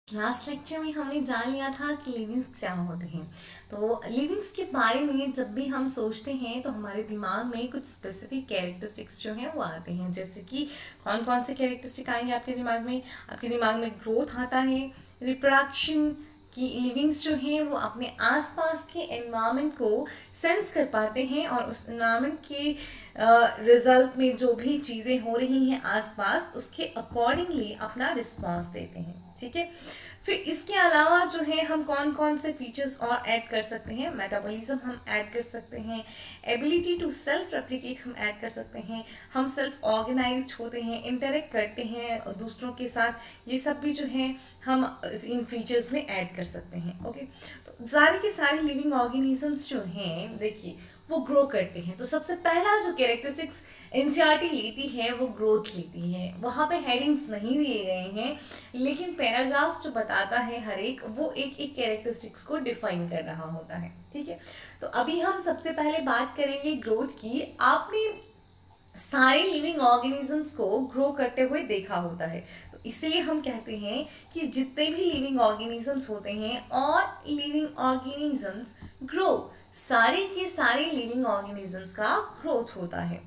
Last lecture में हमने जान लिया था कि लिविंग्स क्या होते हैं। तो लिविंग्स के बारे में जब भी हम सोचते हैं तो हमारे दिमाग में कुछ स्पेसिफिक कैरेक्टरिस्टिक्स जो हैं वो आते हैं। जैसे कि कौन कौन से कैरेक्टरिस्टिक आएंगे आपके दिमाग में? आपके दिमाग में ग्रोथ आता है, रिप्रोडक्शन की। लिविंग्स जो हैं वो अपने आसपास के एनवायरनमेंट को सेंस कर पाते हैं और उस एनवायरनमेंट के रिजल्ट में जो भी चीज़ें हो रही हैं आसपास उसके अकॉर्डिंगली अपना रिस्पॉन्स देते हैं। ठीक है। फिर इसके अलावा जो है हम कौन कौन से फीचर्स और ऐड कर सकते हैं? मेटाबॉलिज्म हम ऐड कर सकते हैं, एबिलिटी टू सेल्फ रेप्लिकेट हम ऐड कर सकते हैं, हम सेल्फ ऑर्गेनाइज्ड होते हैं, इंटरेक्ट करते हैं दूसरों के साथ। ये सब भी जो है हम इन फीचर्स में ऐड कर सकते हैं। ओके, तो सारे के सारे लिविंग ऑर्गेनिजम्स जो हैं देखिए वो ग्रो करते हैं। तो सबसे पहला जो कैरेक्टरिस्टिक्स एनसीईआरटी लेती है वो ग्रोथ लेती है। वहाँ पे हेडिंग्स नहीं दिए गए हैं, लेकिन पैराग्राफ जो बताता है हर एक वो एक एक कैरेक्टरिस्टिक्स को डिफाइन कर रहा होता है। ठीक है, तो अभी हम सबसे पहले बात करेंगे ग्रोथ की। आपने सारे लिविंग ऑर्गेनिजम्स को ग्रो करते हुए देखा होता है, तो इसलिए हम कहते हैं कि जितने भी लिविंग ऑर्गेनिजम्स होते हैं और लिविंग ऑर्गेनिजम्स ग्रो, सारे के सारे लिविंग ऑर्गेनिजम्स का ग्रोथ होता है।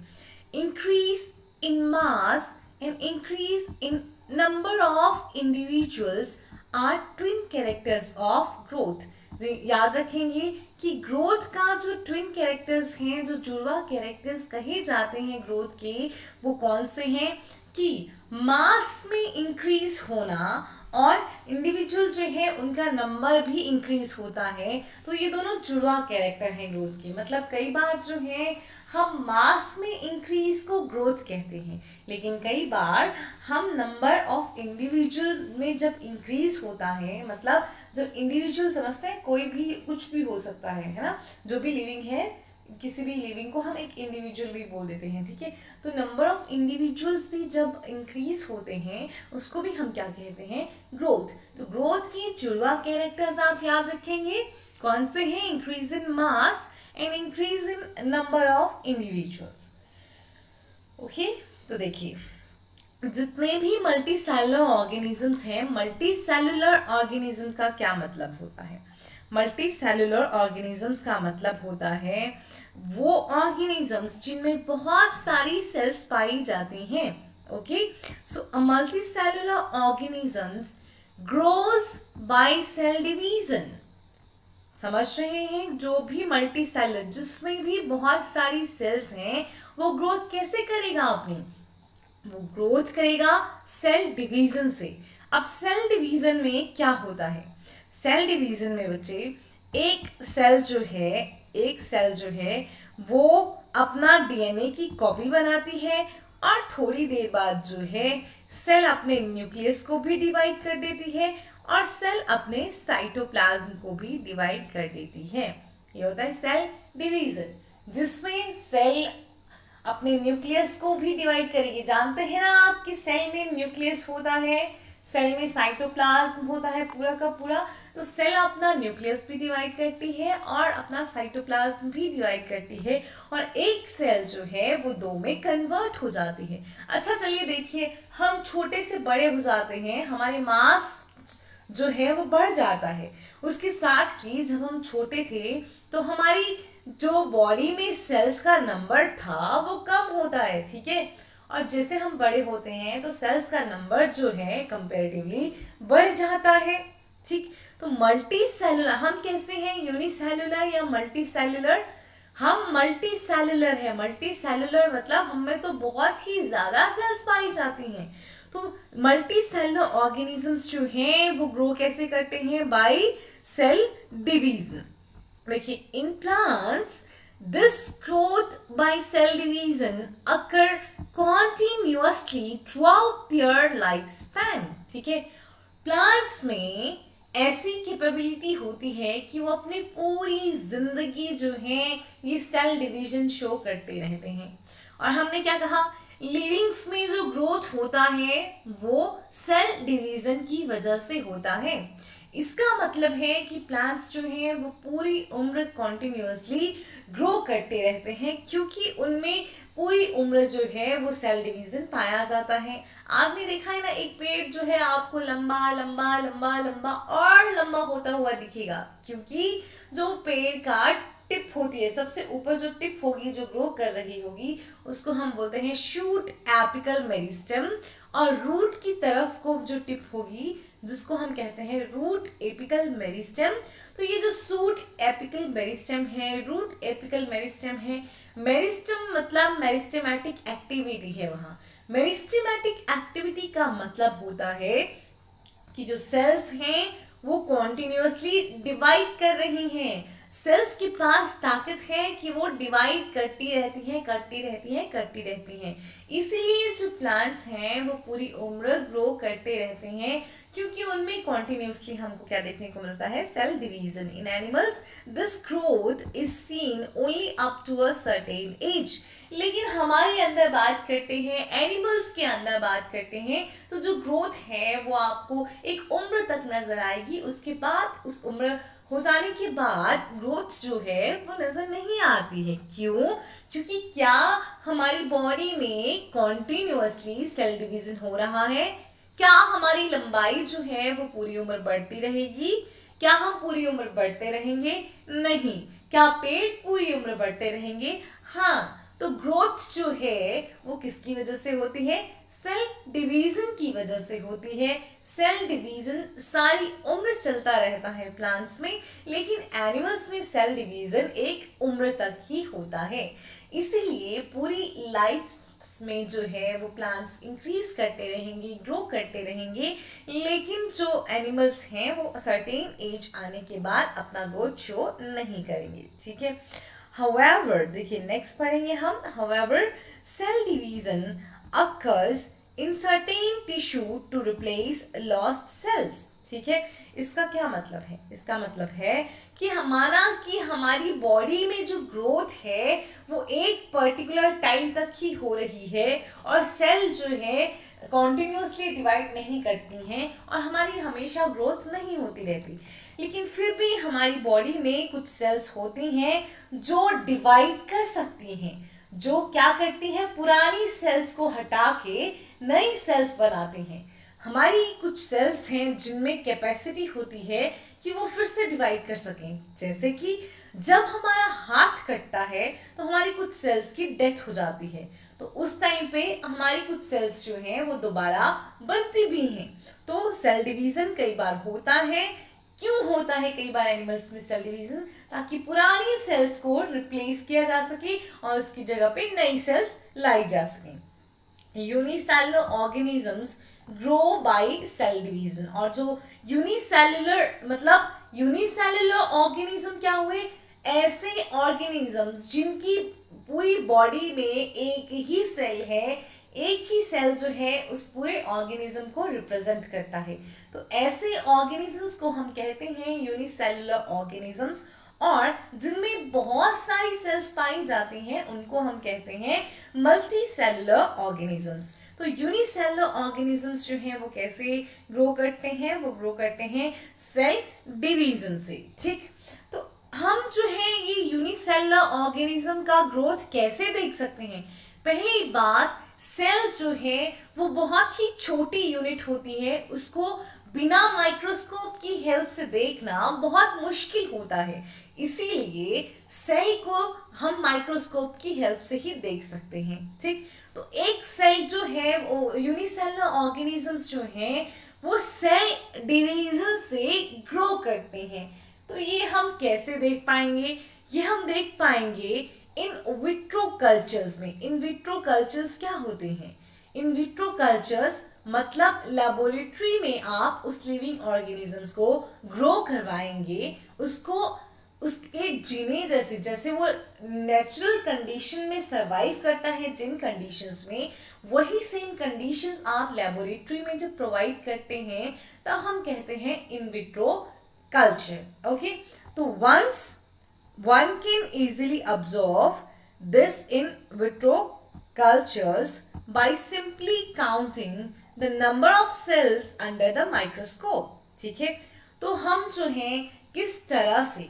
Increase in mass and increase in number of individuals are twin characters of growth. याद रखेंगे कि ग्रोथ का जो ट्विन कैरेक्टर्स हैं, जो जुड़वा कैरेक्टर्स कहे जाते हैं ग्रोथ के, वो कौन से हैं? कि मास में इंक्रीज होना और इंडिविजुअल जो है उनका नंबर भी इंक्रीज होता है। तो ये दोनों जुड़वा कैरेक्टर हैं ग्रोथ के। मतलब कई बार जो है हम मास में इंक्रीज को ग्रोथ कहते हैं, लेकिन कई बार हम नंबर ऑफ इंडिविजुअल में जब इंक्रीज होता है, मतलब जब इंडिविजुअल समझते हैं कोई भी कुछ भी हो सकता है ना, जो भी लिविंग है, किसी भी लिविंग को हम एक इंडिविजुअल भी बोल देते हैं। ठीक है, तो नंबर ऑफ इंडिविजुअल्स भी जब इंक्रीज होते हैं उसको भी हम क्या कहते हैं? ग्रोथ। तो ग्रोथ की जुड़वा कैरेक्टर्स आप याद रखेंगे कौन से हैं? Increase in mass and increase in number of individuals. Okay, तो देखिए जितने भी मल्टी सेलुलर ऑर्गेनिजम्स हैं, मल्टी सेलुलर ऑर्गेनिज्म का क्या मतलब होता है? मल्टी सेलुलर ऑर्गेनिजम्स का मतलब होता है वो ऑर्गेनिजम्स जिनमें बहुत सारी सेल्स पाई जाती हैं। Okay, so a multicellular organisms grows by cell division. समझ रहे हैं? जो भी मल्टी सेलुलर जिसमें भी बहुत सारी सेल्स हैं वो ग्रोथ कैसे करेगा अपनी? वो ग्रोथ करेगा सेल डिवीजन से। अब सेल डिवीजन में क्या होता है? सेल डिवीजन में बच्चे एक सेल जो है वो अपना डीएनए की कॉपी बनाती है और थोड़ी देर बाद जो है सेल अपने न्यूक्लियस को भी डिवाइड कर देती है और सेल अपने साइटोप्लाज्म को भी डिवाइड कर देती है। ये होता है सेल डिवीजन, जिसमें सेल अपने न्यूक्लियस को भी डिवाइड करेगी। जानते हैं ना आप कि सेल में न्यूक्लियस होता है, सेल में साइटोप्लाज्म होता है पूरा का पूरा। तो सेल अपना न्यूक्लियस भी डिवाइड करती है और अपना साइटोप्लाज्म भी डिवाइड करती है और एक सेल जो है वो दो में कन्वर्ट हो जाती है। अच्छा चलिए देखिए, हम छोटे से बड़े हो जाते हैं, हमारे मास जो है वो बढ़ जाता है। उसके साथ ही जब हम छोटे थे तो हमारी जो बॉडी में सेल्स का नंबर था वो कम होता है। ठीक है, और जैसे हम बड़े होते हैं तो सेल्स का नंबर जो है कंपैरेटिवली बढ़ जाता है। ठीक, तो मल्टी सेलुलर हम कैसे हैं? यूनिसेलुलर या मल्टी सेलुलर? हम मल्टी सेलुलर है। मल्टी सेलुलर मतलब हमें तो बहुत ही ज्यादा सेल्स पाई जाती हैं। तो मल्टी सेलुलर ऑर्गेनिजम्स जो हैं वो ग्रो कैसे करते हैं? By cell division. देखिए in plants this growth by cell division occur continuously throughout their life span. ठीक है, प्लांट्स में ऐसी कैपेबिलिटी होती है कि वो अपनी पूरी जिंदगी जो है ये सेल डिवीजन शो करते रहते हैं। और हमने क्या कहा? लिविंग्स में जो ग्रोथ होता है वो सेल डिवीजन की वजह से होता है। इसका मतलब है कि प्लांट्स जो हैं वो पूरी उम्र कॉन्टिन्यूसली ग्रो करते रहते हैं, क्योंकि उनमें पूरी उम्र जो है वो सेल डिवीजन पाया जाता है। आपने देखा है ना, एक पेड़ जो है आपको लंबा लंबा लंबा लंबा और लंबा होता हुआ दिखेगा, क्योंकि जो पेड़ का टिप होती है, सबसे ऊपर जो टिप होगी जो ग्रो कर रही होगी, उसको हम बोलते हैं शूट एपिकल मेरिस्टेम, और रूट की तरफ को जो टिप होगी जिसको हम कहते हैं रूट एपिकल मेरिस्टेम। तो ये जो सूट एपिकल मेरिस्टेम है, रूट एपिकल मेरिस्टेम है, मेरिस्टेम मतलब मेरिस्टेमेटिक एक्टिविटी है वहां। मेरिस्टेमेटिक एक्टिविटी का मतलब होता है कि जो सेल्स हैं वो कॉन्टिन्यूसली डिवाइड कर रही हैं। सेल्स के पास ताकत है कि वो डिवाइड करती रहती हैं, करती रहती हैं, करती रहती हैं। इसीलिए जो प्लांट्स हैं वो पूरी उम्र ग्रो करते रहते हैं, क्योंकि उनमें कॉन्टिन्यूसली हमको क्या देखने को मिलता है, cell division. In animals this growth is seen only up to a certain age. लेकिन हमारे अंदर बात करते हैं, एनिमल्स के अंदर बात करते हैं, तो जो ग्रोथ है वो आपको एक उम्र तक नजर आएगी। उसके बाद, उस उम्र हो जाने के बाद ग्रोथ जो है वो नजर नहीं आती है। क्यों? क्योंकि क्या हमारी बॉडी में कॉन्टिन्यूअसली सेल डिवीजन हो रहा है? क्या हमारी लंबाई जो है वो पूरी उम्र बढ़ती रहेगी? क्या हम पूरी उम्र बढ़ते रहेंगे? नहीं। क्या पेड़ पूरी उम्र बढ़ते रहेंगे? हाँ। तो ग्रोथ जो है वो किसकी वजह से होती है? सेल डिवीजन की वजह से होती है। सेल डिवीजन सारी उम्र चलता रहता है प्लांट्स में, लेकिन एनिमल्स में सेल डिवीजन एक उम्र तक ही होता है। इसीलिए पूरी लाइफ में जो है वो प्लांट्स इंक्रीज करते रहेंगे, ग्रो करते रहेंगे, लेकिन जो एनिमल्स हैं वो सर्टेन एज आने के बाद अपना ग्रोथ शो नहीं करेंगे। ठीक है। However, देखिए नेक्स्ट पढ़ेंगे हम। However, cell division occurs in certain tissue to replace lost cells. ठीक है। इसका क्या मतलब है? इसका मतलब है कि हमारी बॉडी में जो ग्रोथ है वो एक पर्टिकुलर टाइम तक ही हो रही है, और सेल जो है कॉन्टिन्यूसली डिवाइड नहीं करती हैं, और हमारी हमेशा ग्रोथ नहीं होती रहती। लेकिन फिर भी हमारी बॉडी में कुछ सेल्स होती हैं जो डिवाइड कर सकती हैं, जो क्या करती हैं, पुरानी सेल्स को हटा के नई सेल्स बनाते हैं। हमारी कुछ सेल्स हैं जिनमें कैपेसिटी होती है कि वो फिर से डिवाइड कर सकें। जैसे कि जब हमारा हाथ कटता है तो हमारी कुछ सेल्स की डेथ हो जाती है, तो उस टाइम पे हमारी कुछ सेल्स जो हैं वो दोबारा बनती भी हैं। तो सेल डिवीजन कई बार होता है। क्यों होता है कई बार एनिमल्स में सेल डिवीजन? ताकि पुरानी सेल्स को रिप्लेस किया जा सके और उसकी जगह पे नई सेल्स लाई जा सके। Unicellular organisms grow by cell division. और जो यूनिसेलुलर ऑर्गेनिज्म क्या हुए? ऐसे ऑर्गेनिजम्स जिनकी पूरी बॉडी में एक ही सेल है, एक ही सेल जो है उस पूरे ऑर्गेनिज्म को रिप्रेजेंट करता है। तो ऐसे ऑर्गेनिजम्स को हम कहते हैं यूनिसेलुलर ऑर्गेनिजम्स, और जिनमें बहुत सारी सेल्स पाई जाती हैं उनको हम कहते हैं मल्टी सेलुलर ऑर्गेनिजम्स। तो यूनिसेलुलर ऑर्गेनिजम्स जो हैं वो कैसे ग्रो करते हैं? वो ग्रो करते हैं सेल डिवीजन से। ठीक। तो हम जो है ये यूनिसेलुलर ऑर्गेनिज्म का ग्रोथ कैसे देख सकते हैं? पहली बात, सेल जो है वो बहुत ही छोटी यूनिट होती है, उसको बिना माइक्रोस्कोप की हेल्प से देखना बहुत मुश्किल होता है। इसीलिए सेल को हम माइक्रोस्कोप की हेल्प से ही देख सकते हैं। ठीक। तो एक सेल जो है वो यूनिसेलुलर ऑर्गेनिजम्स जो हैं वो सेल डिवीजन से ग्रो करते हैं। तो ये हम कैसे देख पाएंगे? ये हम देख पाएंगे इन विट्रो कल्चर्स में। इन विट्रो कल्चर्स क्या होते हैं? इन विट्रो कल्चर्स मतलब लेबोरेटरी में आप उस लिविंग ऑर्गेनिजम्स को ग्रो करवाएंगे, उसको उसके जीने जैसे, जैसे वो नेचुरल कंडीशन में सरवाइव करता है जिन कंडीशंस में, वही सेम कंडीशंस आप लेबोरेटरी में जब प्रोवाइड करते हैं तब हम कहते हैं इन विट्रो कल्चर। ओके। तो once one can easily observe this in vitro cultures by simply counting the number of cells under the microscope। ठीक है। तो हम जो हैं किस तरह से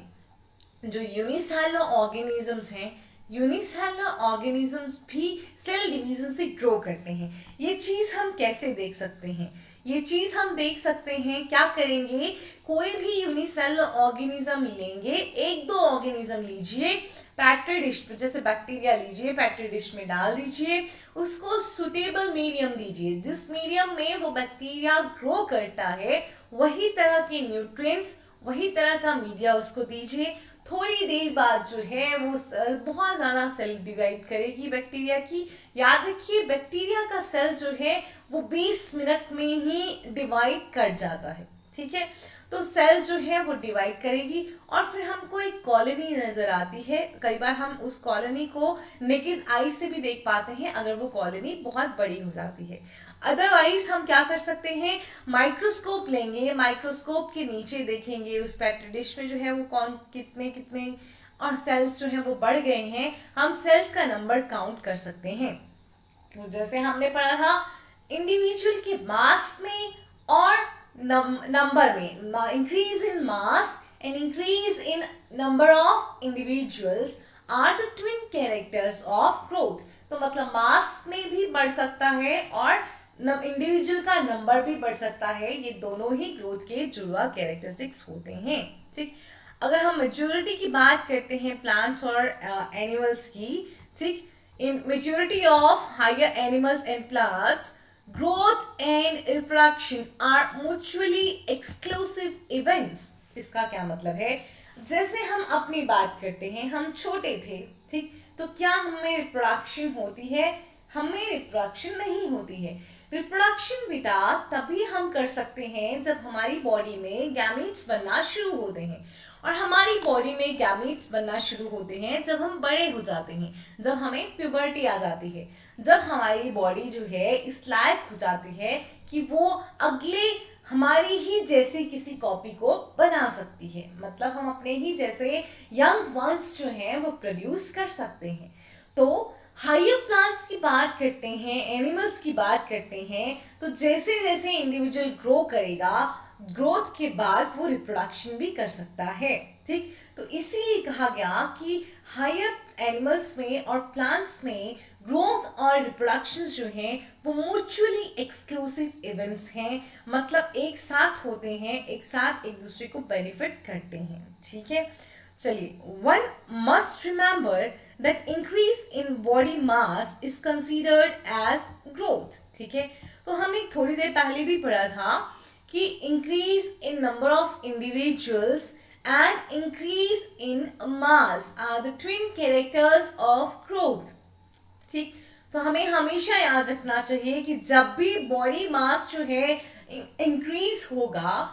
जो यूनिसेलुलर ऑर्गेनिजम्स हैं यूनिसेलुलर ऑर्गेनिजम्स भी सेल डिवीजन से ग्रो करते हैं। ये चीज हम कैसे देख सकते हैं? ये चीज हम देख सकते हैं, क्या करेंगे, कोई भी यूनिसेलुलर ऑर्गेनिज्म लेंगे, एक दो ऑर्गेनिज्म लीजिए, पैट्री डिश में, जैसे बैक्टीरिया लीजिए, पैट्री डिश में डाल दीजिए, उसको सुटेबल मीडियम दीजिए, जिस मीडियम में वो बैक्टीरिया ग्रो करता है वही तरह के न्यूट्रिएंट्स, वही तरह का मीडिया उसको दीजिए। थोड़ी देर बाद जो है वो बहुत ज़्यादा सेल डिवाइड करेगी बैक्टीरिया की। याद रखिए, बैक्टीरिया का सेल जो है वो 20 मिनट में ही डिवाइड कर जाता है, ठीक है। तो सेल जो है वो डिवाइड करेगी और फिर हमको एक कॉलोनी नजर आती है। कई बार हम उस कॉलोनी को नेकेड आई से भी देख पाते हैं अगर वो कॉलोनी बहुत बड़ी हो जाती है। अदरवाइज हम क्या कर सकते हैं, माइक्रोस्कोप लेंगे, माइक्रोस्कोप के नीचे देखेंगे उस पेट्री डिश में जो है वो कौन कितने कितने और सेल्स जो है वो बढ़ गए हैं, हम सेल्स का नंबर काउंट कर सकते हैं। तो जैसे हमने पढ़ा था, इंडिविजुअल के मास में और नंबर में, increase in mass and increase in number of individuals are the twin characters of growth. तो मतलब मास में भी बढ़ सकता है और इंडिविजुअल का नंबर भी बढ़ सकता है, ये दोनों ही ग्रोथ के जुड़वा कैरेक्टरिस्टिक्स होते हैं, ठीक। अगर हम मेच्योरिटी की बात करते हैं प्लांट्स और एनिमल्स की, ठीक, in maturity of higher animals and plants, growth and reproduction are mutually exclusive events। इसका क्या मतलब है, जैसे हम अपनी बात करते हैं, हम छोटे थे, ठीक, तो क्या हमें रिप्रोडक्शन होती है? हमें रिप्रोडक्शन नहीं होती है। रिप्रोडक्शन बेटा तभी हम कर सकते हैं जब हमारी बॉडी में गैमीट्स बनना शुरू होते हैं, और हमारी बॉडी में गैमीट्स बनना शुरू होते हैं जब हम बड़े हो जाते हैं, जब हमें प्यूबर्टी आ जाती है, जब हमारी बॉडी जो है इस लायक हो जाती है कि वो अगले हमारी ही जैसी किसी कॉपी को बना सकती है, मतलब हम अपने ही जैसे यंग वंस जो हैं वो प्रोड्यूस कर सकते हैं। तो हायर प्लांट्स की बात करते हैं, एनिमल्स की बात करते हैं, तो जैसे जैसे इंडिविजुअल ग्रो करेगा, ग्रोथ के बाद वो रिप्रोडक्शन भी कर सकता है, ठीक। तो इसीलिए कहा गया कि हायर एनिमल्स में और प्लांट्स में ग्रोथ और रिप्रोडक्शन जो हैं वो म्यूचुअली एक्सक्लूसिव इवेंट्स हैं, मतलब एक साथ होते हैं, एक साथ एक दूसरे को बेनिफिट करते हैं, ठीक है। चलिए, one must remember that increase in body mass is considered as growth, ठीक है। तो हमने थोड़ी देर पहले भी पढ़ा था कि increase in number of individuals and increase in mass are the twin characters of growth, ठीक। तो हमें हमेशा याद रखना चाहिए कि जब भी बॉडी मास जो है इंक्रीज होगा,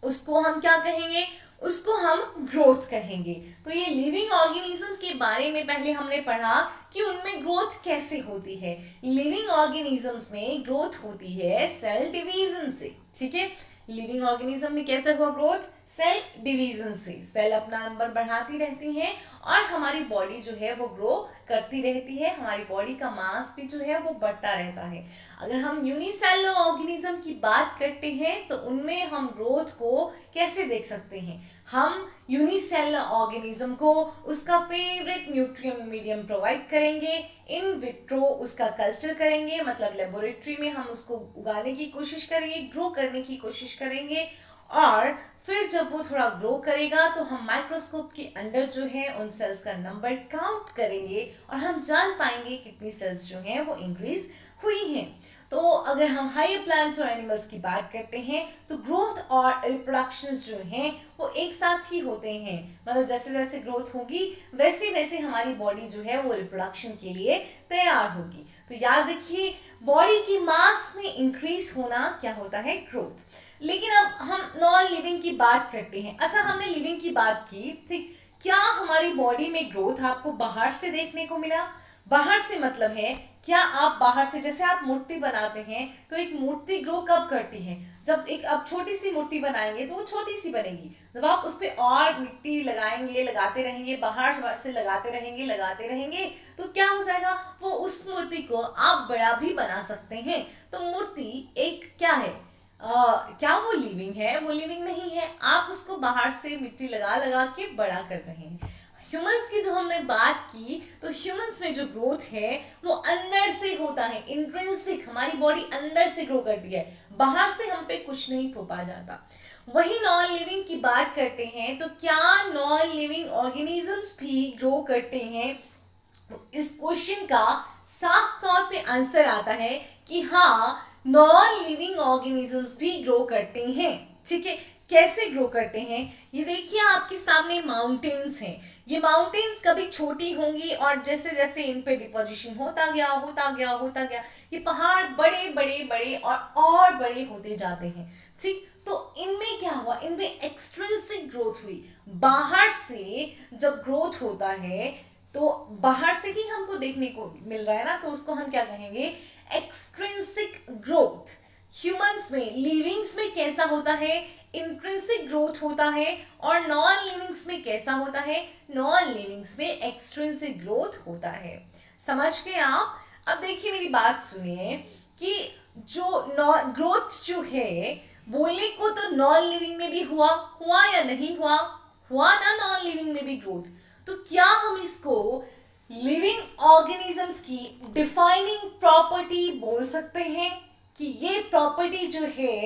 उसको हम क्या कहेंगे, उसको हम ग्रोथ कहेंगे। तो ये लिविंग ऑर्गेनिजम्स के बारे में पहले हमने पढ़ा कि उनमें ग्रोथ कैसे होती है। लिविंग ऑर्गेनिजम्स में ग्रोथ होती है सेल डिवीजन से, ठीक है। लिविंग ऑर्गेनिज्म में कैसे हुआ ग्रोथ, सेल डिवीजन से। सेल अपना नंबर बढ़ाती रहती हैं और हमारी बॉडी जो है वो ग्रो करती रहती है, हमारी बॉडी का मास भी जो है वो बढ़ता रहता है। अगर हम यूनिसेलुलर ऑर्गेनिज्म की बात करते हैं तो उनमें हम ग्रोथ को कैसे देख सकते हैं, हम यूनिसेलुलर ऑर्गेनिज्म को उसका फेवरेट न्यूट्रिएंट मीडियम प्रोवाइड करेंगे, इन विट्रो उसका कल्चर करेंगे, मतलब लेबोरेटरी में हम उसको उगाने की कोशिश करेंगे, ग्रो करने की कोशिश करेंगे, और फिर जब वो थोड़ा ग्रो करेगा तो हम माइक्रोस्कोप के अंदर जो है उन सेल्स का नंबर काउंट करेंगे और हम जान पाएंगे कितनी सेल्स जो हैं वो इंक्रीज हुई हैं। तो अगर हम हायर प्लांट्स और एनिमल्स की बात करते हैं तो ग्रोथ और रिप्रोडक्शन जो हैं वो एक साथ ही होते हैं, मतलब जैसे जैसे ग्रोथ होगी वैसे वैसे हमारी बॉडी जो है वो रिप्रोडक्शन के लिए तैयार होगी। तो याद रखिए, बॉडी की मास में इंक्रीज होना क्या होता है, ग्रोथ। लेकिन अब हम नॉन लिविंग की बात करते हैं। अच्छा, हमने लिविंग की बात की, ठीक, क्या हमारी बॉडी में ग्रोथ आपको बाहर से देखने को मिला? बाहर से मतलब है, क्या आप बाहर से, जैसे आप मूर्ति बनाते हैं तो एक मूर्ति ग्रो कब करती है, जब एक अब छोटी सी मूर्ति बनाएंगे तो वो छोटी सी बनेगी, जब आप उस पर और मिट्टी लगाएंगे, लगाते रहेंगे, बाहर से लगाते रहेंगे तो क्या हो जाएगा, वो उस मूर्ति को आप बड़ा भी बना सकते हैं। तो मूर्ति एक क्या है, क्या वो लिविंग है? वो लिविंग नहीं है, आप उसको बाहर से मिट्टी लगा लगा के बड़ा कर रहे हैं। ह्यूमंस की जब हमने बात की तो ह्यूमंस में जो ग्रोथ है वो अंदर से होता है, इंट्रिंसिक, हमारी बॉडी अंदर से ग्रो करती है, बाहर से हम पे कुछ नहीं थोपा जाता। वही नॉन लिविंग की बात करते हैं तो क्या नॉन लिविंग ऑर्गेनिजम्स भी ग्रो करते हैं? इस क्वेश्चन का साफ तौर पे आंसर आता है कि हाँ, नॉन लिविंग ऑर्गेनिजम्स भी ग्रो करते हैं। ठीक है, कैसे ग्रो करते हैं? ये देखिए आपके सामने माउंटेन्स हैं। ये माउंटेन्स कभी छोटी होंगी और जैसे जैसे इन पे डिपोजिशन होता गया होता गया होता गया ये पहाड़ बड़े बड़े बड़े और बड़े होते जाते हैं। ठीक, तो इनमें क्या हुआ? इनमें एक्सट्रिंसिक ग्रोथ हुई। बाहर से जब ग्रोथ होता है तो बाहर से ही हमको देखने को मिल रहा है ना, तो उसको हम क्या कहेंगे? Extrinsic growth. ह्यूमंस में, लिविंग्स में कैसा होता है? इंट्रिंसिक ग्रोथ होता है। और नॉन लिविंग्स में कैसा होता है? नॉन लिविंग्स में एक्सट्रिंसिक ग्रोथ होता है। समझ गए आप? अब देखिए मेरी बात सुनिए कि जो ग्रोथ जो है बोलने को तो नॉन लिविंग में भी हुआ या नहीं हुआ ना नॉन लिविंग में भी ग्रोथ। तो क्या हम इसको लिविंग ऑर्गेनिजम्स की डिफाइनिंग प्रॉपर्टी बोल सकते हैं कि ये प्रॉपर्टी जो है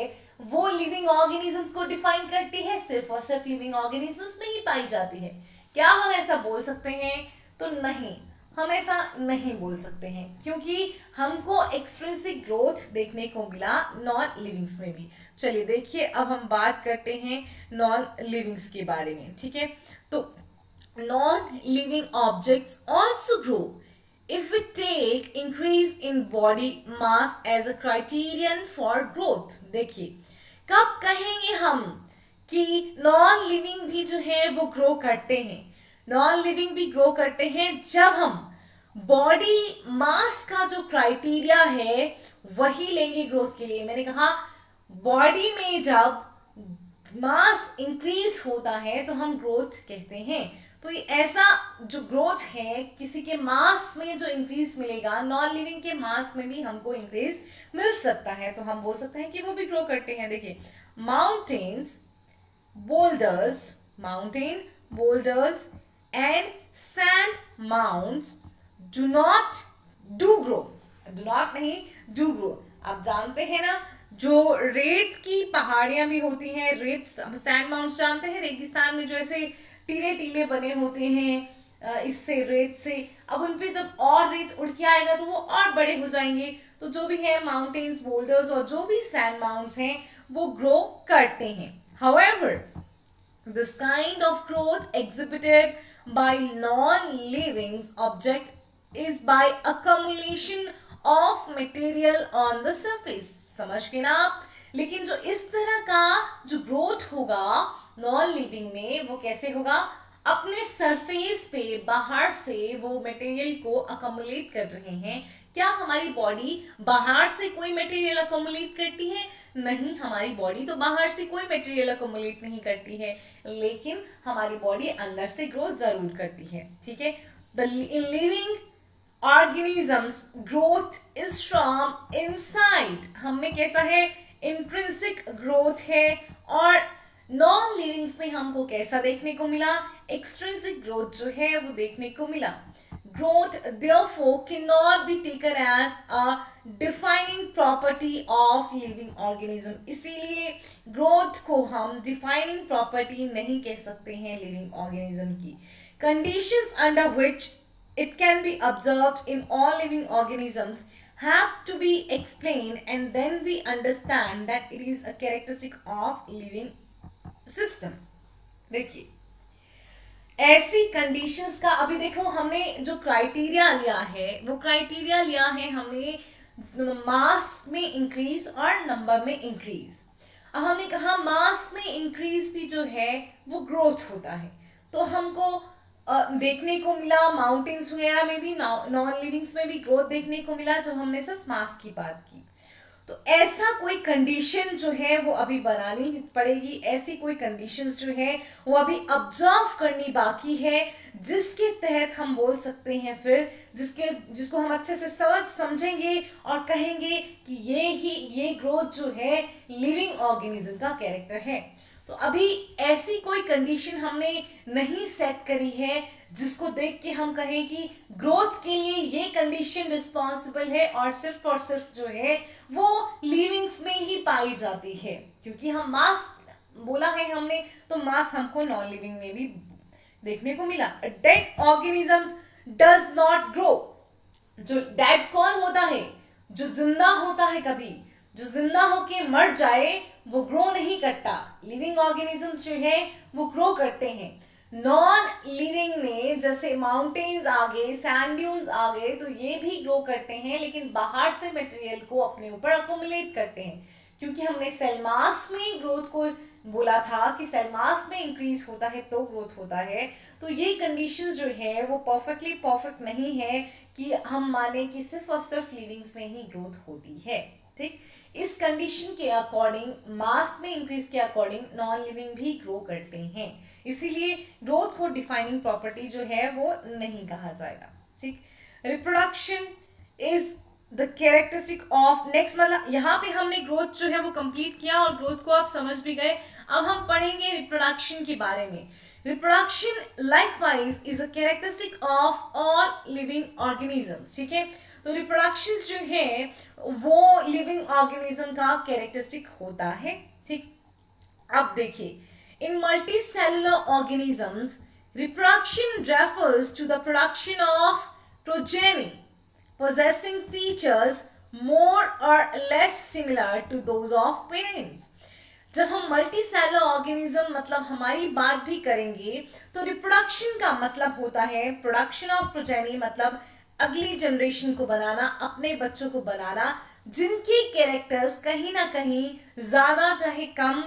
वो लिविंग ऑर्गेनिजम्स को डिफाइन करती है, सिर्फ और सिर्फ लिविंग ऑर्गेनिजम्स में ही पाई जाती है? क्या हम ऐसा बोल सकते हैं? तो नहीं, हम ऐसा नहीं बोल सकते हैं, क्योंकि हमको एक्सट्रिंसिक ग्रोथ देखने को मिला नॉन लिविंग्स में भी। चलिए देखिए, अब हम बात करते हैं नॉन लिविंग्स के बारे में। ठीक है, तो non-living objects also grow if we take increase in body mass as a criterion for growth। देखिए, कब कहेंगे हम कि नॉन लिविंग भी जो है वो ग्रो करते हैं? नॉन लिविंग भी ग्रो करते हैं जब हम बॉडी मास का जो क्राइटेरिया है वही लेंगे ग्रोथ के लिए। मैंने कहा बॉडी में जब मास इंक्रीज होता है तो हम ग्रोथ कहते हैं। तो ये ऐसा जो ग्रोथ है, किसी के मास में जो इंक्रीज मिलेगा, नॉन लिविंग के मास में भी हमको इंक्रीज मिल सकता है, तो हम बोल सकते हैं कि वो भी ग्रो करते हैं। देखिए, mountains, mountain boulders and sand mounts do not do grow, do not नहीं, डू ग्रो। आप जानते हैं ना, जो रेत की पहाड़ियां भी होती हैं, रेत सैंड माउंट्स जानते हैं, रेगिस्तान में जो ऐसे टीले टीले बने होते हैं इससे, रेत से, अब उन पे जब और रेत उड़ के आएगा तो वो और बड़े हो जाएंगे। तो जो भी है माउंटेन्स, बोल्डर्स और जो भी सैंड माउंट्स हैं वो ग्रो करते हैं। However, this kind of growth exhibited by non-living object is by accumulation of material on the surface। समझ गए ना आप? लेकिन जो इस तरह का जो ग्रोथ होगा नॉन लिविंग में वो कैसे होगा? अपने सरफेस पे बाहर से वो मटेरियल को अकोमुलेट कर रहे हैं। क्या हमारी बॉडी बाहर से कोई मटेरियल अकोमुलेट करती है? नहीं, हमारी बॉडी तो बाहर से कोई मटेरियल अकोमुलेट नहीं करती है, लेकिन हमारी बॉडी अंदर से ग्रो जरूर करती है। ठीक है, the living organisms growth is from inside. हमें कैसा है? इंट्रिंसिक ग्रोथ है। और नॉन लिविंग्स में हमको कैसा देखने को मिला? एक्सट्रिंसिक ग्रोथ जो है वो देखने को मिला। Growth therefore cannot be taken as a defining property of living organism। इसीलिए ग्रोथ को हम डिफाइनिंग प्रॉपर्टी नहीं कह सकते हैं लिविंग ऑर्गेनिज्म की। Conditions under which it can be observed in all living organisms have to be explained, and then we understand that it is a characteristic of living system। देखिए, ऐसी conditions का, अभी देखो हमने जो क्राइटेरिया लिया है वो क्राइटेरिया लिया है हमने मास में इंक्रीज और नंबर में इंक्रीज। अब हमने कहा मास में इंक्रीज भी जो है वो ग्रोथ होता है, तो हमको देखने को मिला माउंटेन्स वगैरह में भी, नॉन लिविंग्स में भी ग्रोथ देखने को मिला जब हमने सिर्फ मास की बात की। तो ऐसा कोई कंडीशन जो है वो अभी बनानी पड़ेगी, ऐसी कोई कंडीशंस जो है वो अभी ऑब्जर्व करनी बाकी है, जिसके तहत हम बोल सकते हैं फिर, जिसको हम अच्छे से समझेंगे और कहेंगे कि ये ग्रोथ जो है लिविंग ऑर्गेनिज्म का कैरेक्टर है। तो अभी ऐसी कोई कंडीशन हमने नहीं सेट करी है जिसको देख के हम कहें कि ग्रोथ के लिए ये कंडीशन रिस्पॉन्सिबल है और सिर्फ जो है वो लिविंग्स में ही पाई जाती है, क्योंकि हम मास बोला है हमने, तो मास हमको नॉन लिविंग में भी देखने को मिला। Dead organisms does not grow. जो डेड कौन होता है? जो जिंदा होता है, कभी जो जिंदा होके मर जाए वो ग्रो नहीं करता। लिविंग ऑर्गेनिजम्स जो है वो ग्रो करते हैं। नॉन लिविंग में जैसे माउंटेन्स आ गए, सैंड ड्यून्स आ गए, तो ये भी ग्रो करते हैं, लेकिन बाहर से मटेरियल को अपने ऊपर अकोमुलेट करते हैं, क्योंकि हमने सेल मास में ग्रोथ को बोला था कि सेल मास में इंक्रीज होता है तो ग्रोथ होता है। तो ये कंडीशंस जो है वो परफेक्टली परफेक्ट नहीं है कि हम माने कि सिर्फ और सिर्फ लिविंग्स में ही ग्रोथ होती है। ठीक, इस कंडीशन के अकॉर्डिंग, मास में इंक्रीज के अकॉर्डिंग नॉन लिविंग भी ग्रो करते हैं, इसीलिए ग्रोथ को डिफाइनिंग प्रॉपर्टी जो है वो नहीं कहा जाएगा। ठीक, reproduction is the characteristic of, next मतलब यहाँ पे हमने ग्रोथ जो है वो कंप्लीट किया और ग्रोथ को आप समझ भी गए। अब हम पढ़ेंगे रिप्रोडक्शन के बारे में। Reproduction likewise is a characteristic of all living organisms. ठीक है, तो रिप्रोडक्शन जो है वो लिविंग ऑर्गेनिज्म का कैरेक्टरिस्टिक होता है। ठीक, अब देखिए, इन multicellular organisms reproduction refers to the production of progeny possessing features more or less similar to those of parents। जब हम मल्टी सेलुलर ऑर्गेनिज्म मतलब हमारी बात भी करेंगे तो रिप्रोडक्शन का मतलब होता है प्रोडक्शन ऑफ प्रोजेनी, मतलब अगली जनरेशन को बनाना, अपने बच्चों को बनाना, जिनके कैरेक्टर्स कहीं ना कहीं ज्यादा चाहे कम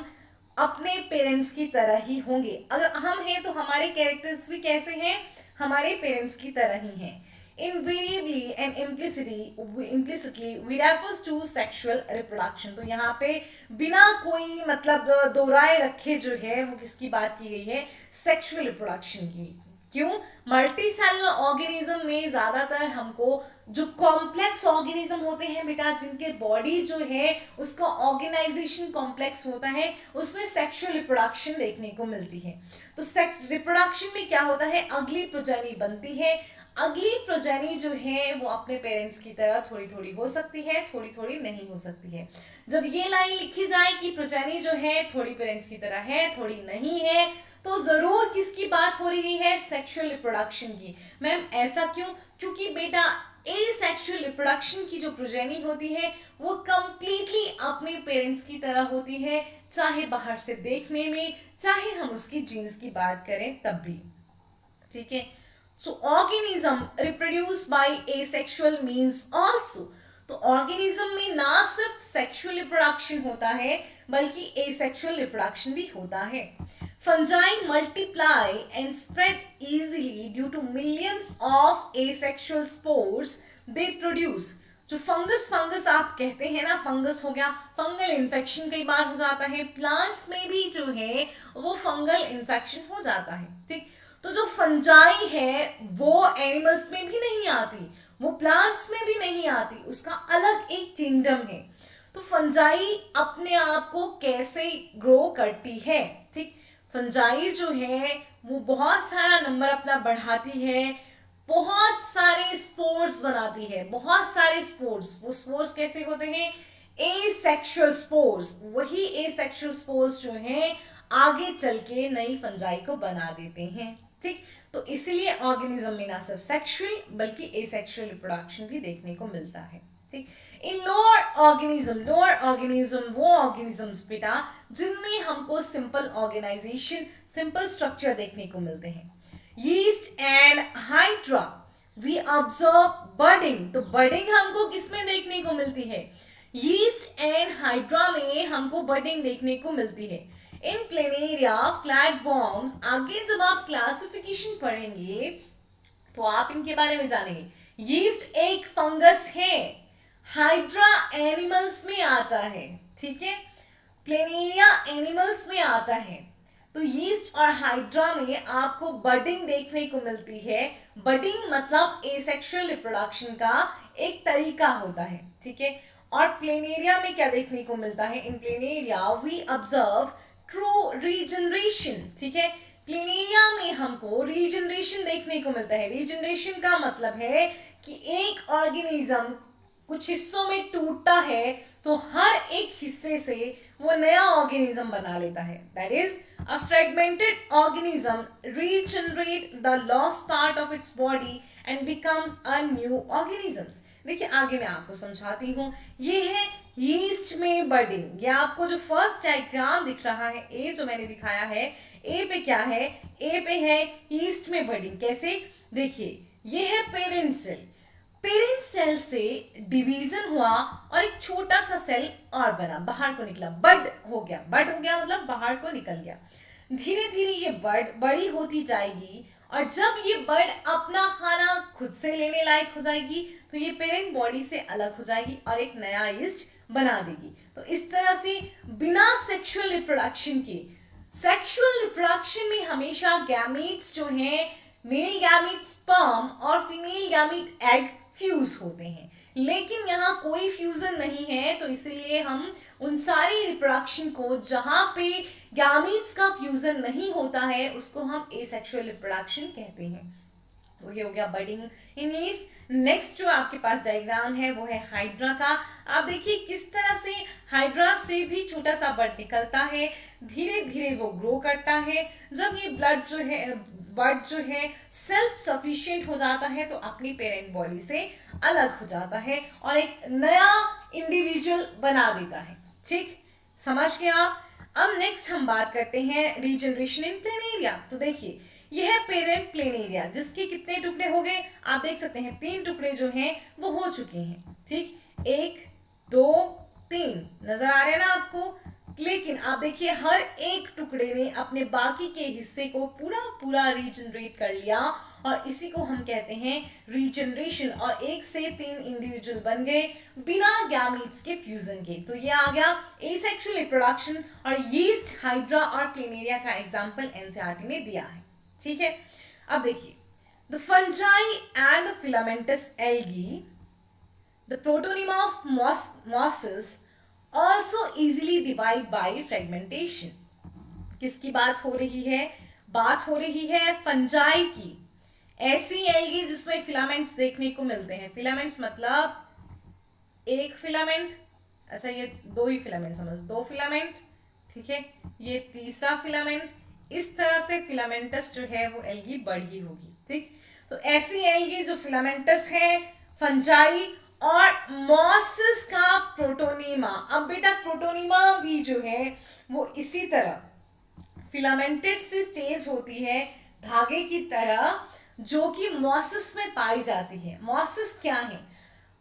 अपने पेरेंट्स की तरह ही होंगे। अगर हम हैं तो हमारे कैरेक्टर्स भी कैसे हैं? हमारे पेरेंट्स की तरह ही हैं। Invariably and implicitly we refers to sexual reproduction। तो यहाँ पे बिना कोई मतलब दोहराए रखे जो है वो किसकी बात की गई है? सेक्सुअल रिप्रोडक्शन की। क्यों? मल्टी सेलुलर ऑर्गेनिज्म में ज्यादातर हमको जो कॉम्प्लेक्स ऑर्गेनिज्म होते हैं बेटा, जिनके बॉडी जो है उसका ऑर्गेनाइजेशन कॉम्प्लेक्स होता है, उसमें सेक्सुअल रिप्रोडक्शन देखने को मिलती है। तो रिप्रोडक्शन में क्या होता है? अगली प्रोजेनी बनती है। अगली प्रोजेनी जो है वो अपने पेरेंट्स की तरह थोड़ी थोड़ी हो सकती है, थोड़ी थोड़ी नहीं हो सकती है। जब ये लाइन लिखी जाए कि प्रोजेनी जो है थोड़ी पेरेंट्स की तरह है, थोड़ी नहीं है, तो जरूर किसकी बात हो रही है? सेक्सुअल रिप्रोडक्शन की। मैम ऐसा क्यों? क्योंकि बेटा एसेक्सुअल रिप्रोडक्शन की जो प्रोजेनी होती है वो कंप्लीटली अपने पेरेंट्स की तरह होती है, चाहे बाहर से देखने में, चाहे हम उसकी जीन्स की बात करें तब भी। ठीक है, so organism reproduce by asexual means also. तो ऑर्गेनिज्म में ना सिर्फ सेक्सुअल रिप्रोडक्शन होता है बल्कि एसेक्सुअल रिप्रोडक्शन भी होता है। Fungi multiply and spread easily due to millions of asexual spores they produce। जो फंगस आप कहते हैं ना, फंगस हो गया, फंगल इन्फेक्शन कई बार हो जाता है, प्लांट्स में भी जो है वो फंगल इन्फेक्शन हो जाता है। ठीक, तो जो फंजाई है वो एनिमल्स में भी नहीं आती, वो प्लांट्स में भी नहीं आती, उसका अलग एक किंगडम है। तो फंजाई अपने आप को कैसे ग्रो करती है? ठीक, फंजाई जो है वो बहुत सारा नंबर अपना बढ़ाती है, बहुत सारे स्पोर्स बनाती है, बहुत सारे स्पोर्स। वो स्पोर्स कैसे होते हैं? Asexual spores. वही एसेक्सुअल स्पोर्स जो हैं आगे चल के नई फंजाई को बना देते हैं। ठीक, तो इसीलिए ऑर्गेनिज्म में ना सिर्फ सेक्सुअल बल्कि एसेक्सुअल रिप्रोडक्शन भी देखने को मिलता है। ठीक, इन लोअर ऑर्गेनिज्म वो ऑर्गेनिजम्स बेटा जिनमें हमको सिंपल ऑर्गेनाइजेशन, सिंपल स्ट्रक्चर देखने को मिलते हैं। Yeast and hydra we observe budding. तो बर्डिंग हमको किसमें देखने को मिलती है? यीस्ट एंड हाइड्रा में हमको बर्डिंग देखने को मिलती है। इन प्लेनेरिया फ्लैटवर्म्स, आगे जब आप क्लासिफिकेशन पढ़ेंगे तो आप इनके बारे में जानेंगे। यीस्ट एक फंगस है, हाइड्रा एनिमल्स में आता है। ठीक है, प्लेनेरिया एनिमल्स में आता है। तो यीस्ट और हाइड्रा में आपको बडिंग देखने को मिलती है। बडिंग मतलब एसेक्सुअल रिप्रोडक्शन का एक तरीका होता है। ठीक है, और प्लेनेरिया में क्या देखने को मिलता है? In planaria we observe through regeneration, ठीक है। प्लेनेरिया में हमको रीजनरेशन देखने को मिलता है। रीजनरेशन का मतलब है कि एक ऑर्गेनिज्म कुछ हिस्सों में टूटता है तो हर एक हिस्से से वो नया ऑर्गेनिज्म बना लेता है। That is a fragmented organism regenerate the lost part of its body and becomes a new organisms. देखिए आगे मैं आपको समझाती हूँ। ये है यीस्ट में बडिंग। ये आपको जो फर्स्ट डायग्राम दिख रहा है, ए जो मैंने दिखाया है, ए पे क्या है, ए पे है यीस्ट में बडिंग। कैसे, देखिए ये है पेरेंट सेल। पेरेंट सेल से डिवीजन हुआ और एक छोटा सा सेल और बना, बाहर को निकला, बड हो गया। बड हो गया मतलब बाहर को निकल गया। धीरे धीरे ये बड बड़ी होती जाएगी और जब ये बड अपना खाना खुद से लेने लायक हो जाएगी तो ये पेरेंट बॉडी से अलग हो जाएगी और एक नया ईस्ट बना देगी। तो इस तरह से बिना सेक्सुअल रिप्रोडक्शन के, सेक्सुअल रिप्रोडक्शन में हमेशा गैमीट्स जो हैं, मेल गैमीट स्पर्म और फीमेल गैमीट एग फ्यूज होते हैं, लेकिन यहाँ कोई फ्यूजन नहीं है। तो इसलिए हम उन सारी रिप्रोडक्शन को जहां पे गैमीट्स का फ्यूजन नहीं होता है उसको हम एसेक्सुअल रिप्रोडक्शन कहते हैं। तो ये हो गया बडिंग इन ईस्ट। नेक्स्ट जो आपके पास डायग्राम है वो है हाइड्रा का। आप देखिए किस तरह से हाइड्रा से भी छोटा सा बड निकलता है, धीरे धीरे वो ग्रो करता है। जब ये बड जो है सेल्फ सफिशिएंट हो जाता है तो अपनी पेरेंट बॉडी से अलग हो जाता है और एक नया इंडिविजुअल बना देता है। ठीक, समझ गए आप। अब नेक्स्ट हम बात करते हैं रीजनरेशन इन प्लेनेरिया। तो देखिए यह है पेरेंट प्लेनेरिया जिसके कितने टुकड़े हो गए, आप देख सकते हैं 3 टुकड़े जो हैं वो हो चुके हैं। ठीक, 1 2 3 नजर आ रहे हैं ना आपको। लेकिन आप देखिए हर एक टुकड़े ने अपने बाकी के हिस्से को पूरा रीजनरेट कर लिया और इसी को हम कहते हैं रीजनरेशन। और 1 से 3 इंडिविजुअल बन गए बिना गैमीट्स के फ्यूजन के। तो ये आ गया एसेक्सुअल रिप्रोडक्शन और यीस्ट, हाइड्रा और प्लेनेरिया का एग्जांपल एनसीईआरटी ने दिया है। ठीक है, अब देखिए the fungi and the filamentous algae, the protonema of mosses also easily divide by fragmentation। किसकी बात हो रही है, बात हो रही है फंजाई की। ऐसी एल्गी जिसमें फिलामेंट्स देखने को मिलते हैं। फिलामेंट्स मतलब एक फिलामेंट, अच्छा ये 2 ही फिलामेंट समझ, 2 फिलामेंट, ठीक है, ये तीसरा फिलामेंट। इस तरह से फिलामेंटस जो है वो एल्गी बढ़ी होगी। ठीक, तो ऐसी एल्गी जो फिलामेंटस है, फंजाई और मॉसेस का प्रोटोनीमा। अब बेटा प्रोटोनीमा भी जो है वो इसी तरह फिलामेंटेड से स्टेज होती है धागे की तरह, जो कि मॉसेस में पाई जाती है। मॉसेस क्या है,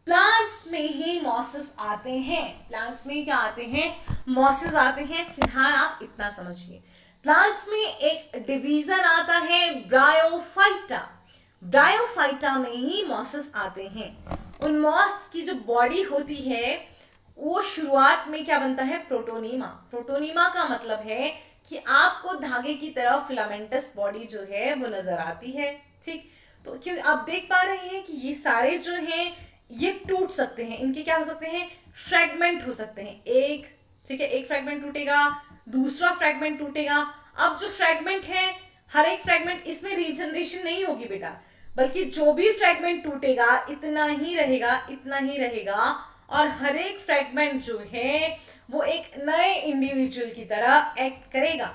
प्लांट्स में ही मॉसेस आते हैं। प्लांट्स में क्या आते हैं, मॉसेस आते हैं। फिलहाल आप इतना समझिए, प्लांट्स में एक डिवीजन आता है ब्रायोफाइटा। ब्रायोफाइटा में ही मॉसेस आते हैं। उन मॉस की जो बॉडी होती है वो शुरुआत में क्या बनता है, प्रोटोनीमा। प्रोटोनीमा का मतलब है कि आपको धागे की तरह फिलामेंटस बॉडी जो है वो नजर आती है। ठीक, तो क्योंकि आप देख पा रहे हैं कि ये सारे जो हैं ये टूट सकते हैं, इनके क्या हो सकते हैं, फ्रेगमेंट हो सकते हैं। एक, ठीक है, एक फ्रेगमेंट टूटेगा, दूसरा फ्रेगमेंट टूटेगा। अब जो फ्रेगमेंट है, हर एक फ्रेगमेंट, इसमें रीजनरेशन नहीं होगी बेटा, बल्कि जो भी फ्रेगमेंट टूटेगा इतना ही रहेगा, इतना ही रहेगा और हर एक फ्रेगमेंट जो है वो एक नए इंडिविजुअल की तरह एक्ट करेगा।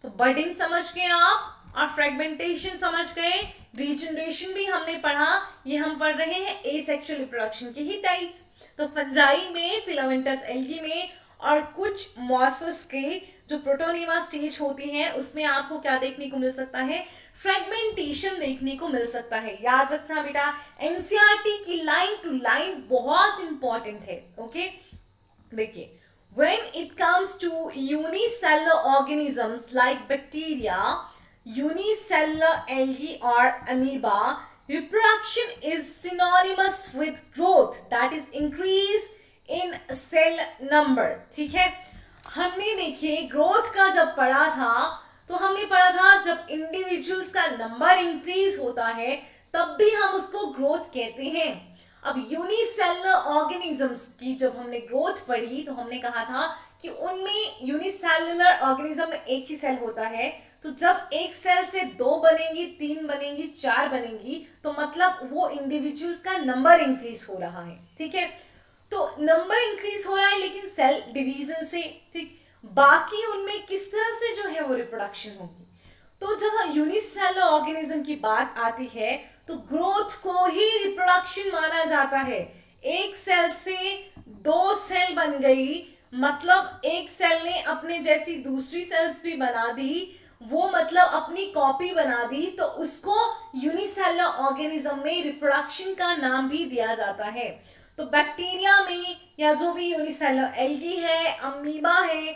तो बडिंग समझ गए आप और फ्रेगमेंटेशन समझ गए। रीजनरेशन भी हमने पढ़ा, ये हम पढ़ रहे हैं एसेक्सुअल रिप्रोडक्शन के ही टाइप्स। तो फंजाई में, फिलामेंटस एल्गी में और कुछ मॉसेस के जो प्रोटोनीमा स्टेज होती है उसमें आपको क्या देखने को मिल सकता है, फ्रेगमेंटेशन देखने को मिल सकता है। याद रखना बेटा, एनसीईआरटी की लाइन टू लाइन बहुत इंपॉर्टेंट है। ओके, देखिए when it comes to unicellular organisms like bacteria, unicellular algae or amoeba, reproduction is synonymous with growth, that is increase in cell number। ठीक है, हमने देखिए ग्रोथ का जब पढ़ा था तो हमने पढ़ा था जब इंडिविजुअल्स का नंबर इंक्रीज होता है तब भी हम उसको ग्रोथ कहते हैं। अब यूनिसेलुलर ऑर्गेनिजम्स की जब हमने ग्रोथ पढ़ी तो हमने कहा था कि उनमें यूनिसेलुलर ऑर्गेनिज्म में एक ही सेल होता है, तो जब एक सेल से 2 बनेंगी, 3 बनेंगी, 4 बनेंगी, तो मतलब वो इंडिविजुअल्स का नंबर इंक्रीज हो रहा है। ठीक है, तो नंबर इंक्रीज हो रहा है लेकिन सेल डिवीजन से। ठीक, बाकी उनमें किस तरह से जो है वो रिप्रोडक्शन होगी। तो जब यूनिसेलुलर ऑर्गेनिज्म की बात आती है तो ग्रोथ को ही रिप्रोडक्शन माना जाता है। एक सेल से 2 सेल बन गई, मतलब एक सेल ने अपने जैसी दूसरी सेल्स भी बना दी, वो मतलब अपनी कॉपी बना दी, तो उसको यूनिसेलुलर ऑर्गेनिज्म में रिप्रोडक्शन का नाम भी दिया जाता है। तो बैक्टीरिया में या जो भी यूनिसेलुलर एल्गी है, अमीबा है,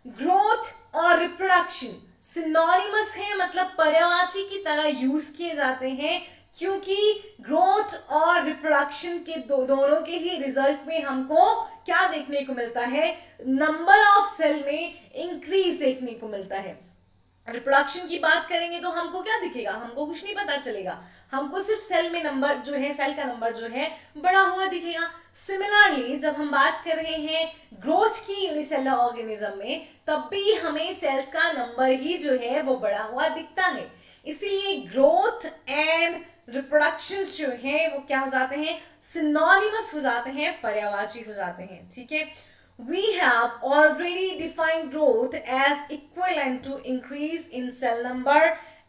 ग्रोथ और रिप्रोडक्शन सिनोनिमस है, मतलब पर्यायवाची की तरह यूज किए जाते हैं, क्योंकि ग्रोथ और रिप्रोडक्शन के दोनों के ही रिजल्ट में हमको क्या देखने को मिलता है, नंबर ऑफ सेल में इंक्रीज देखने को मिलता है। रिप्रोडक्शन की बात करेंगे तो हमको क्या दिखेगा, हमको कुछ नहीं पता चलेगा, हमको सिर्फ सेल में नंबर जो है, सेल का नंबर जो है बड़ा हुआ दिखेगा। सिमिलरली जब हम बात कर रहे हैं ग्रोथ की यूनिसेलुलर ऑर्गेनिज्म में, तब भी हमें सेल्स का नंबर ही जो है वो बड़ा हुआ दिखता है। इसीलिए ग्रोथ एंड रिप्रोडक्शन जो है वो क्या हो जाते हैं, सिनोनिमस हो जाते हैं, पर्यायवाची हो जाते हैं। ठीक है, we have already defined growth as equivalent to increase in cell number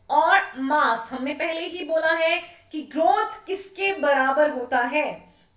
और mass। हमने पहले ही बोला है कि ग्रोथ किसके बराबर होता है,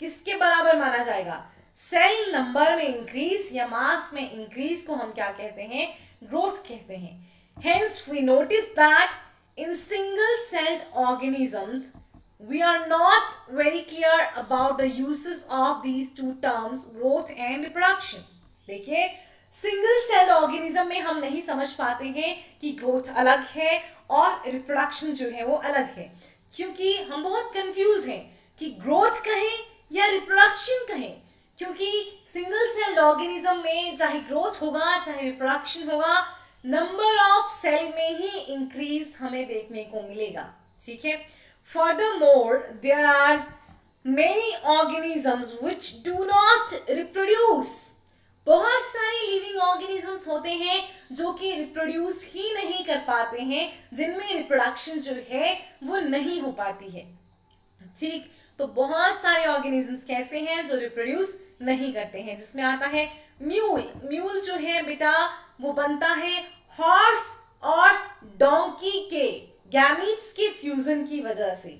किसके बराबर माना जाएगा, सेल नंबर में इंक्रीज या मास में इंक्रीज को हम क्या कहते हैं, ग्रोथ कहते हैं। Hence we notice that in single celled organisms we are not very clear about the uses of these two terms, growth and reproduction। देखिए, सिंगल सेल ऑर्गेनिज्म में हम नहीं समझ पाते हैं कि ग्रोथ अलग है और रिप्रोडक्शन जो है वो अलग है, क्योंकि हम बहुत कंफ्यूज हैं कि ग्रोथ कहें या रिप्रोडक्शन कहें, क्योंकि सिंगल सेल ऑर्गेनिज्म में चाहे ग्रोथ होगा चाहे रिप्रोडक्शन होगा, नंबर ऑफ सेल में ही इंक्रीज हमें देखने को मिलेगा। ठीक है, furthermore there are many organisms which do not reproduce। बहुत सारे लिविंग ऑर्गेनिजम्स होते हैं जो कि रिप्रोड्यूस ही नहीं कर पाते हैं, जिनमें रिप्रोडक्शन जो है वो नहीं हो पाती है। ठीक, तो बहुत सारे ऑर्गेनिजम्स कैसे हैं जो रिप्रोड्यूस नहीं करते हैं, जिसमें आता है म्यूल। म्यूल जो है बेटा वो बनता है हॉर्स और डोंकी के गैमीट्स के फ्यूजन की वजह से।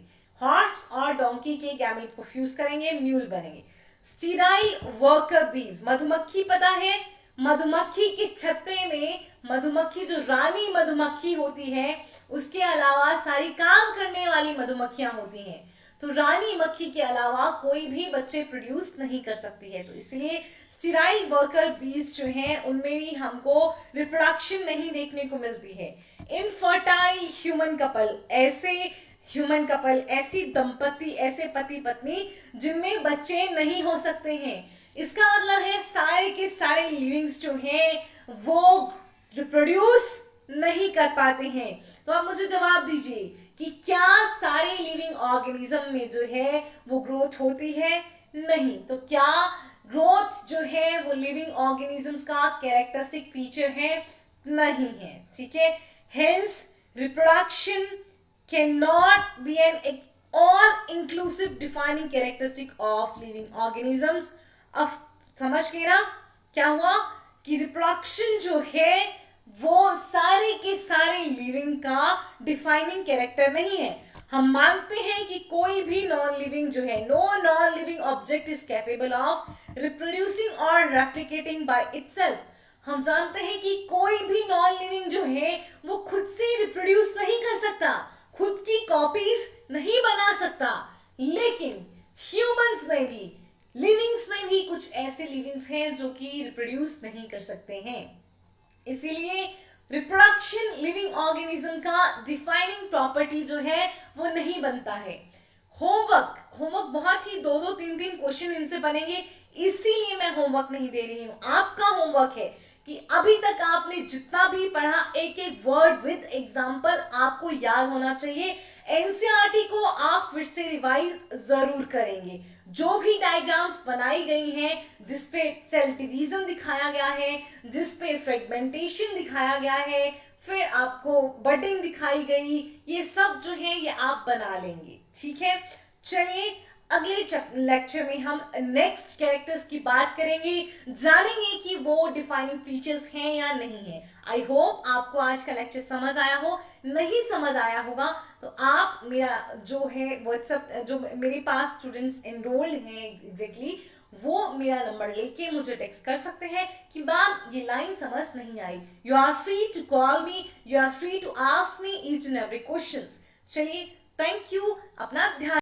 हॉर्स और डोंकी के गैमीट को फ्यूज करेंगे, म्यूल बनेंगे। स्टीराइल वर्कर बीज, मधुमक्खी पता है, मधुमक्खी के छत्ते में मधुमक्खी जो रानी मधुमक्खी होती है, उसके अलावा सारी काम करने वाली मधुमक्खियां होती हैं, तो रानी मक्खी के अलावा कोई भी बच्चे प्रोड्यूस नहीं कर सकती है। तो इसलिए स्टीराइल वर्कर बीज जो हैं उनमें भी हमको रिप्रोडक्शन नहीं देखने को मिलती है। इनफर्टाइल ह्यूमन कपल, ऐसे ह्यूमन कपल, ऐसी दंपति, ऐसे पति पत्नी जिनमें बच्चे नहीं हो सकते हैं। इसका मतलब है सारे के सारे लिविंग्स जो हैं वो रिप्रोड्यूस नहीं कर पाते हैं। तो आप मुझे जवाब दीजिए कि क्या सारे लिविंग ऑर्गेनिज्म में जो है वो ग्रोथ होती है? नहीं। तो क्या ग्रोथ जो है वो लिविंग ऑर्गेनिजम्स का कैरेक्टरिस्टिक फीचर है? नहीं है। ठीक है, hence reproduction can not be an all inclusive defining characteristic of living organisms. अब समझ गए ना क्या हुआ कि रिप्रोडक्शन जो है वो सारे के सारे लिविंग का डिफाइनिंग कैरेक्टर नहीं है। हम मानते हैं कि कोई भी नॉन लिविंग जो है, no non living object is capable of reproducing और रेप्लिकेटिंग बाय इटसेल्फ। हम जानते हैं कि कोई भी नॉन लिविंग जो है वो खुद से रिप्रोड्यूस नहीं कर सकता, खुद की कॉपीज नहीं बना सकता, लेकिन ह्यूमंस में भी, लिविंग्स में भी कुछ ऐसे लिविंग्स हैं जो कि रिप्रोड्यूस नहीं कर सकते हैं। इसीलिए रिप्रोडक्शन लिविंग ऑर्गेनिज्म का डिफाइनिंग प्रॉपर्टी जो है वो नहीं बनता है। होमवर्क बहुत ही 2-3 क्वेश्चन इनसे बनेंगे, इसीलिए मैं होमवर्क नहीं दे रही हूं। आपका होमवर्क है कि अभी तक आपने जितना भी पढ़ा एक एक वर्ड विद एग्जाम्पल आपको याद होना चाहिए। एनसीईआरटी को आप फिर से रिवाइज जरूर करेंगे। जो भी डायग्राम्स बनाई गई हैं, जिसपे सेल डिवीजन दिखाया गया है, जिसपे फ्रेगमेंटेशन दिखाया गया है, फिर आपको बडिंग दिखाई गई, ये सब जो है ये आप बना लेंगे। ठीक है, चलिए अगले लेक्चर में हम नेक्स्ट कैरेक्टर्स की बात करेंगे, जानेंगे कि वो डिफाइनिंग फीचर्स हैं या नहीं है। आई होप आपको आज का लेक्चर समझ आया हो। नहीं समझ आया होगा तो आप मेरा जो है व्हाट्सएप, जो मेरे पास स्टूडेंट्स एनरोल्ड हैं एग्जैक्टली, वो मेरा नंबर लेके मुझे टेक्स्ट कर सकते हैं कि मैम ये लाइन समझ नहीं आई। You are free to call me, you are free to ask me each and every questions. चलिए, थैंक यू, अपना ध्यान